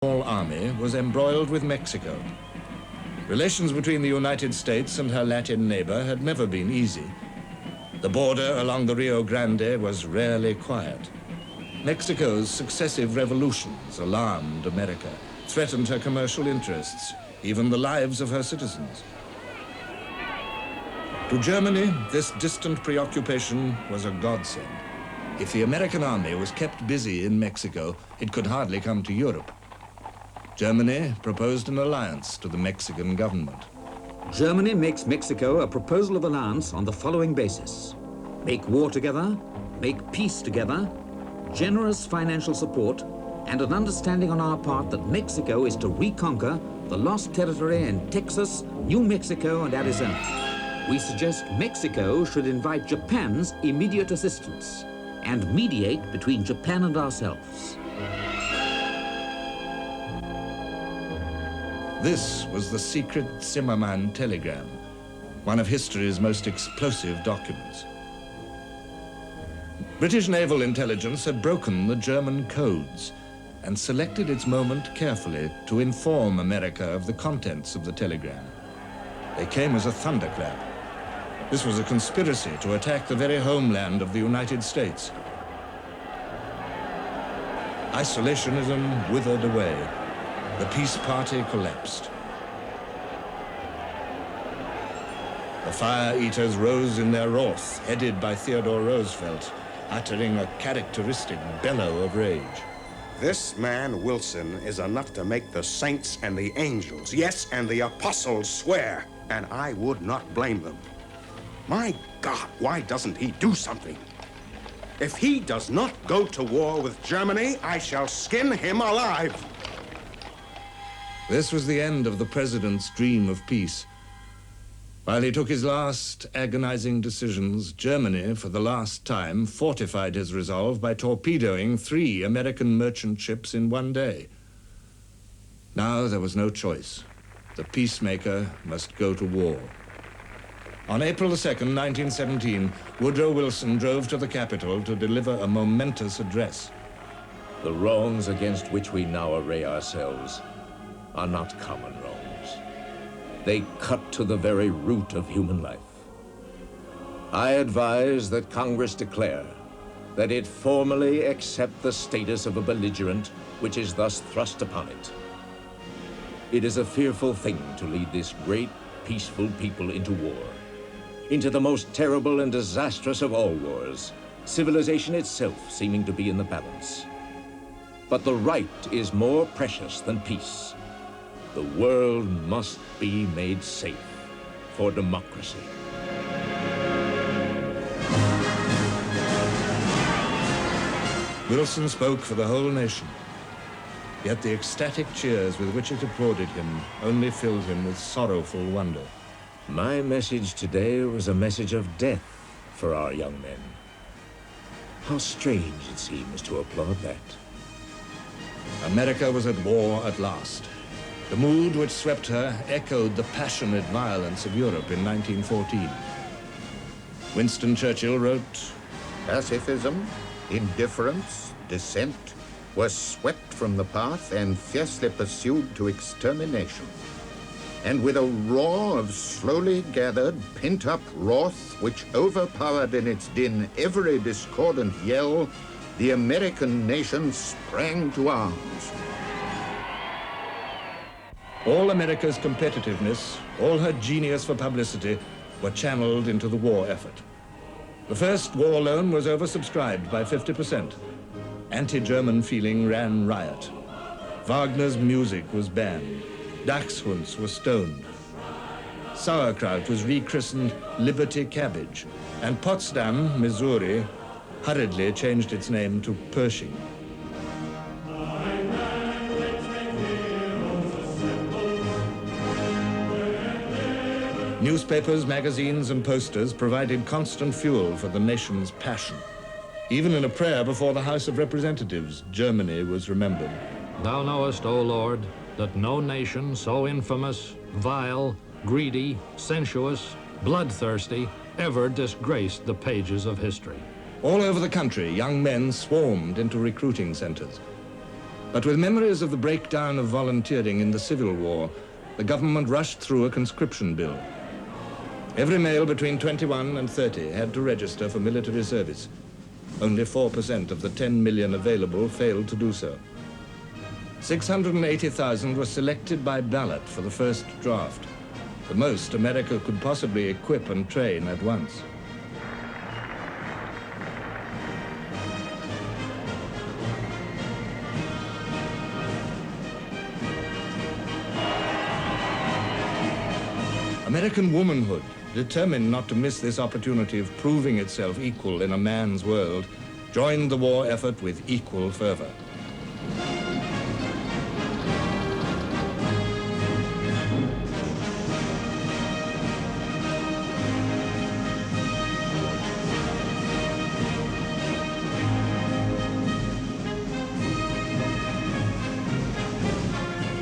small army was embroiled with Mexico. Relations between the United States and her Latin neighbor had never been easy. The border along the Rio Grande was rarely quiet. Mexico's successive revolutions alarmed America, threatened her commercial interests, even the lives of her citizens. To Germany, this distant preoccupation was a godsend. If the American army was kept busy in Mexico, it could hardly come to Europe. Germany proposed an alliance to the Mexican government. Germany makes Mexico a proposal of alliance on the following basis: make war together, make peace together, generous financial support, and an understanding on our part that Mexico is to reconquer the lost territory in Texas, New Mexico, and Arizona. We suggest Mexico should invite Japan's immediate assistance and mediate between Japan and ourselves. This was the secret Zimmermann telegram, one of history's most explosive documents. British naval intelligence had broken the German codes and selected its moment carefully to inform America of the contents of the telegram. They came as a thunderclap. This was a conspiracy to attack the very homeland of the United States. Isolationism withered away. The peace party collapsed. The fire eaters rose in their wrath, headed by Theodore Roosevelt, uttering a characteristic bellow of rage. This man, Wilson, is enough to make the saints and the angels, yes, and the apostles swear, and I would not blame them. My God, why doesn't he do something? If he does not go to war with Germany, I shall skin him alive. This was the end of the president's dream of peace. While he took his last agonizing decisions, Germany, for the last time, fortified his resolve by torpedoing 3 American merchant ships in one day. Now there was no choice. The peacemaker must go to war. On April 2nd, 1917, Woodrow Wilson drove to the Capitol to deliver a momentous address. The wrongs against which we now array ourselves are not common wrongs. They cut to the very root of human life. I advise that Congress declare that it formally accept the status of a belligerent which is thus thrust upon it. It is a fearful thing to lead this great, peaceful people into war, into the most terrible and disastrous of all wars, civilization itself seeming to be in the balance. But the right is more precious than peace. The world must be made safe for democracy. Wilson spoke for the whole nation. Yet the ecstatic cheers with which it applauded him only filled him with sorrowful wonder. My message today was a message of death for our young men. How strange it seems to applaud that. America was at war at last. The mood which swept her echoed the passionate violence of Europe in 1914. Winston Churchill wrote, "Pacifism, indifference, dissent were swept from the path and fiercely pursued to extermination. And with a roar of slowly gathered, pent-up wrath which overpowered in its din every discordant yell, the American nation sprang to arms." All America's competitiveness, all her genius for publicity, were channeled into the war effort. The first war loan was oversubscribed by 50%. Anti-German feeling ran riot. Wagner's music was banned. Dachshunds were stoned. Sauerkraut was rechristened Liberty Cabbage, and Potsdam, Missouri, hurriedly changed its name to Pershing. Newspapers, magazines, and posters provided constant fuel for the nation's passion. Even in a prayer before the House of Representatives, Germany was remembered. Thou knowest, O Lord, that no nation so infamous, vile, greedy, sensuous, bloodthirsty ever disgraced the pages of history. All over the country, young men swarmed into recruiting centers. But with memories of the breakdown of volunteering in the Civil War, the government rushed through a conscription bill. Every male between 21 and 30 had to register for military service. Only 4% of the 10 million available failed to do so. 680,000 were selected by ballot for the first draft, the most America could possibly equip and train at once. American womanhood, determined not to miss this opportunity of proving itself equal in a man's world, joined the war effort with equal fervor.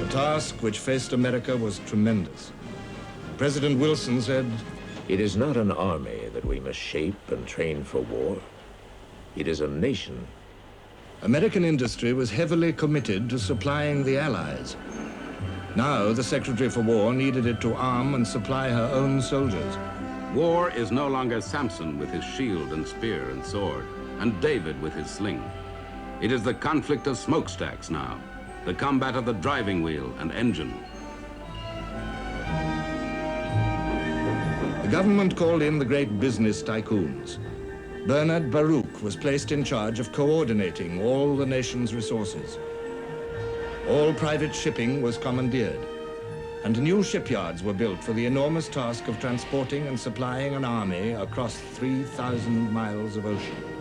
The task which faced America was tremendous. President Wilson said, It is not an army that we must shape and train for war. It is a nation. American industry was heavily committed to supplying the Allies. Now, the Secretary for War needed it to arm and supply her own soldiers. War is no longer Samson with his shield and spear and sword, and David with his sling. It is the conflict of smokestacks now, the combat of the driving wheel and engine. The government called in the great business tycoons. Bernard Baruch was placed in charge of coordinating all the nation's resources. All private shipping was commandeered, and new shipyards were built for the enormous task of transporting and supplying an army across 3,000 miles of ocean.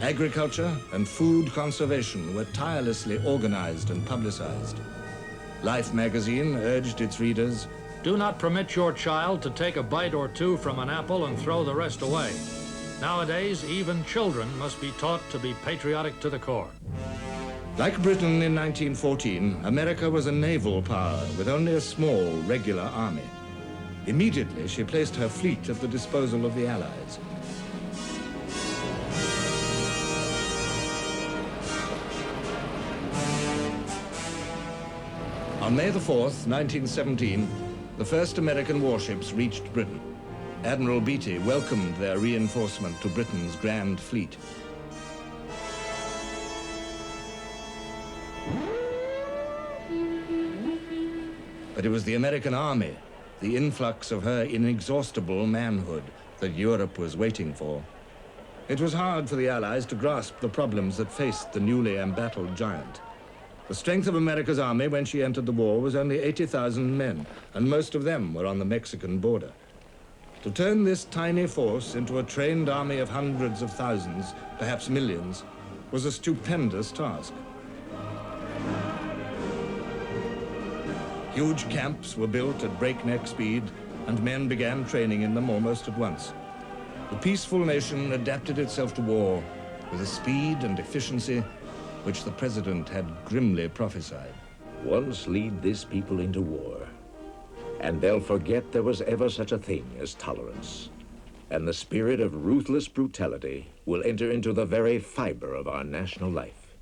Agriculture and food conservation were tirelessly organized and publicized. Life magazine urged its readers, Do not permit your child to take a bite or two from an apple and throw the rest away. Nowadays, even children must be taught to be patriotic to the core. Like Britain in 1914, America was a naval power with only a small regular army. Immediately, she placed her fleet at the disposal of the Allies. On May the 4th, 1917, the first American warships reached Britain. Admiral Beatty welcomed their reinforcement to Britain's Grand Fleet. But it was the American army, the influx of her inexhaustible manhood, that Europe was waiting for. It was hard for the Allies to grasp the problems that faced the newly embattled giant. The strength of America's army when she entered the war was only 80,000 men, and most of them were on the Mexican border. To turn this tiny force into a trained army of hundreds of thousands, perhaps millions, was a stupendous task. Huge camps were built at breakneck speed, and men began training in them almost at once. The peaceful nation adapted itself to war with a speed and efficiency which the president had grimly prophesied. Once lead this people into war, and they'll forget there was ever such a thing as tolerance. And the spirit of ruthless brutality will enter into the very fiber of our national life.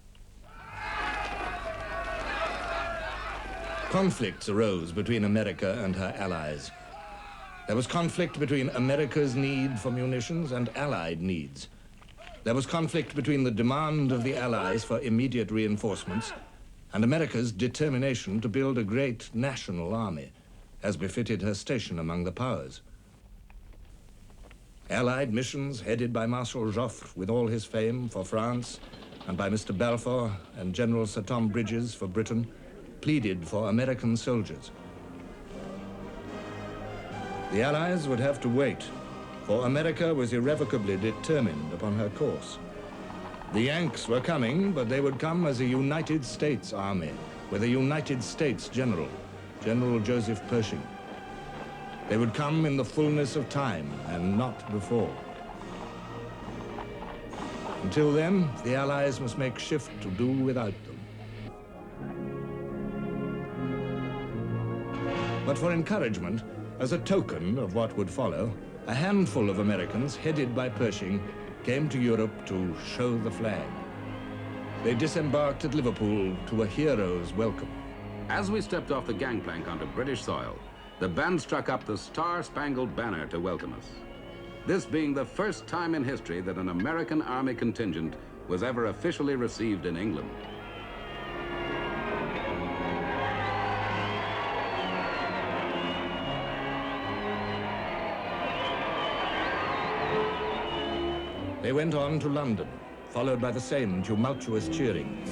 Conflicts arose between America and her allies. There was conflict between America's need for munitions and Allied needs. There was conflict between the demand of the Allies for immediate reinforcements and America's determination to build a great national army, as befitted her station among the powers. Allied missions headed by Marshal Joffre with all his fame for France, and by Mr. Balfour and General Sir Tom Bridges for Britain, pleaded for American soldiers. The Allies would have to wait, for America was irrevocably determined upon her course. The Yanks were coming, but they would come as a United States army, with a United States general, General Joseph Pershing. They would come in the fullness of time, and not before. Until then, the Allies must make shift to do without them. But for encouragement, as a token of what would follow, a handful of Americans, headed by Pershing, came to Europe to show the flag. They disembarked at Liverpool to a hero's welcome. As we stepped off the gangplank onto British soil, the band struck up the Star-Spangled Banner to welcome us. This being the first time in history that an American Army contingent was ever officially received in England. They went on to London, followed by the same tumultuous cheering.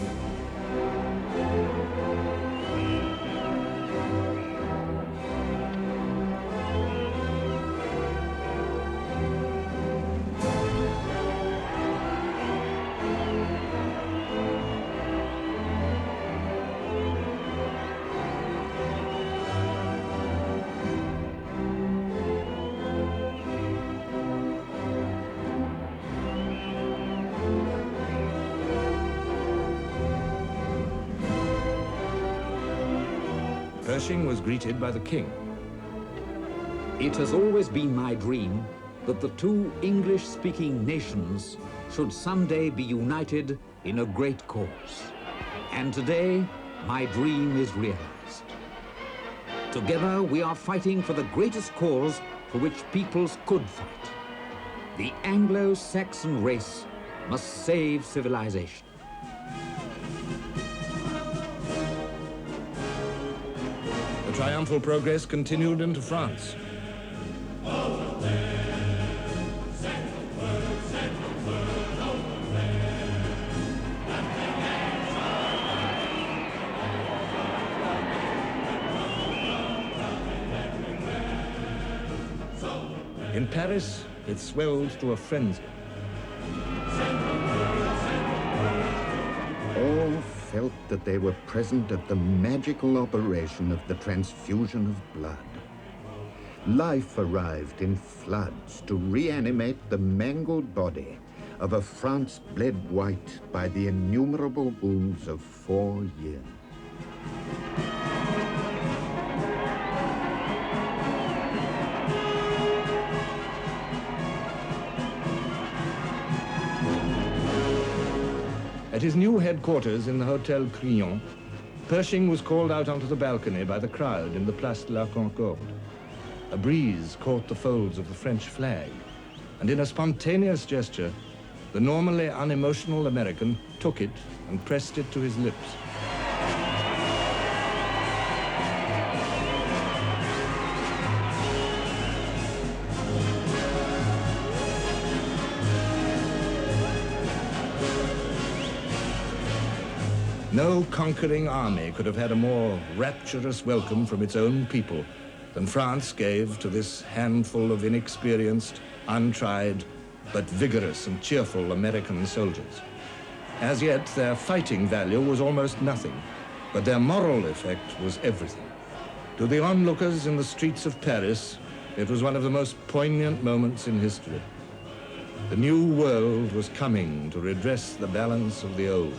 Pershing was greeted by the king. It has always been my dream that the two English-speaking nations should someday be united in a great cause. And today, my dream is realized. Together, we are fighting for the greatest cause for which peoples could fight. The Anglo-Saxon race must save civilization. The triumphal progress continued into France. In Paris, it swelled to a frenzy. All felt that they were present at the magical operation of the transfusion of blood. Life arrived in floods to reanimate the mangled body of a France bled white by the innumerable wounds of 4 years. At his new headquarters in the Hotel Crillon, Pershing was called out onto the balcony by the crowd in the Place de la Concorde. A breeze caught the folds of the French flag, and in a spontaneous gesture, the normally unemotional American took it and pressed it to his lips. No conquering army could have had a more rapturous welcome from its own people than France gave to this handful of inexperienced, untried, but vigorous and cheerful American soldiers. As yet, their fighting value was almost nothing, but their moral effect was everything. To the onlookers in the streets of Paris, it was one of the most poignant moments in history. The new world was coming to redress the balance of the old.